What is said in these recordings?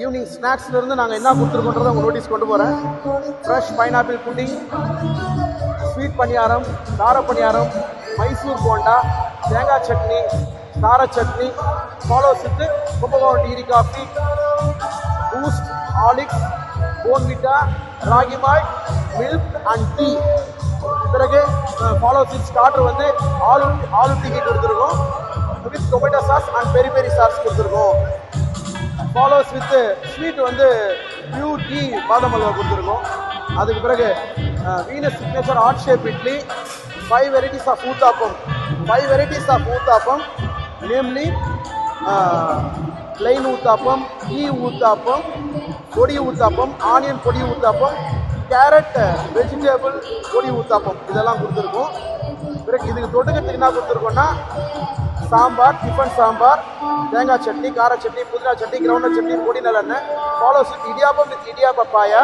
Evening ஸ்நாக்ஸ்லேருந்து நாங்கள் என்ன கொடுத்துருக்கோன்றதை உங்கள் நோட்டீஸ் கொண்டு போகிறேன். Fresh pineapple pudding, sweet paniyaram, கார பணியாரம், மைசூர் போண்டா, தேங்காய் சட்னி, கார chutney, follows with Kumbakonam degree coffee, Boost, Horlicks, Bournvita, ragi malt, milk and tea. பிறகு ஃபாலோஸ் வித் ஸ்டார்டர் வந்து ஆலு டிக்கி கொடுத்துருக்கோம் with tomato sauce and peri peri sauce கொடுத்துருக்கோம். ஃபாலோஸ் வித் ஸ்வீட் வந்து பியூர் டீ பாதாம் அல்வா கொடுத்துருக்கோம். அதுக்கு பிறகு Venus signature heart shape idli, 5 varieties of uttapam, 5 varieties of uttapam, namely plain uttapam, tea uttapam, பொடி ஊத்தாப்பம், ஆனியன் பொடி ஊத்தாப்பம், கேரட் வெஜிடபிள் பொடி ஊத்தாப்பம், இதெல்லாம் கொடுத்துருக்கோம். பிறகு இதுக்கு தொட்டுக்கிறதுக்கு என்ன கொடுத்துருக்கோம்னா சாம்பார், டிஃபன் சாம்பார், தேங்காய் சட்னி, கார சட்னி, புதினா சட்னி, கிரவுண்ட் சட்னி, பொடி நல்லெண்ணெய். Follows with idiyappam with idiyappa paya.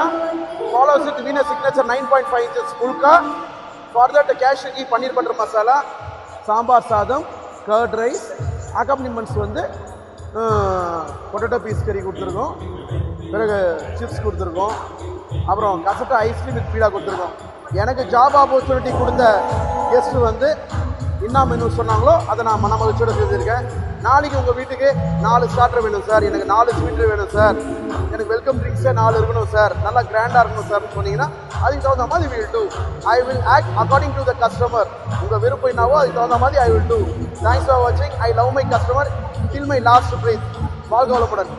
Follows with Venus signature 9.5 inches phulka. For that cashew கீ, paneer butter masala, sambar sadam, curd rice, அக்கம்பனிமெண்ட்ஸ் வந்து பொட்டேட்டோ பீஸ் கறி கொடுத்துருக்கோம். பிறகு சிப்ஸ் கொடுத்துருக்கோம். அப்புறம் கசட்டா ஐஸ்கிரீம் வித் பீடா கொடுத்துருக்கோம். எனக்கு ஜாப் ஆப்பர்ச்சுனிட்டி கொடுத்த கெஸ்ட்டு வந்து என்ன மெனு சொன்னாங்களோ அதை நான் மன மகிழ்ச்சியோடு செஞ்சுருக்கேன். நாளைக்கு உங்கள் வீட்டுக்கு 4 ஸ்டார்டர் வேணும் சார், எனக்கு 4 ஸ்வீட்டு வேணும் சார், எனக்கு வெல்கம் ட்ரிங்க்ஸே 4 இருக்கணும் சார், நல்லா கிராண்டாக இருக்கணும் சார்னு சொன்னீங்கன்னா அதுக்கு தகுந்த மாதிரி will do. I will act according to the customer. உங்கள் விருப்பம் என்னவோ அதுக்கு தகுந்த மாதிரி I will do. Thanks for வாட்சிங். I love my customer till my last breath. வாழ்க வளமுடன்.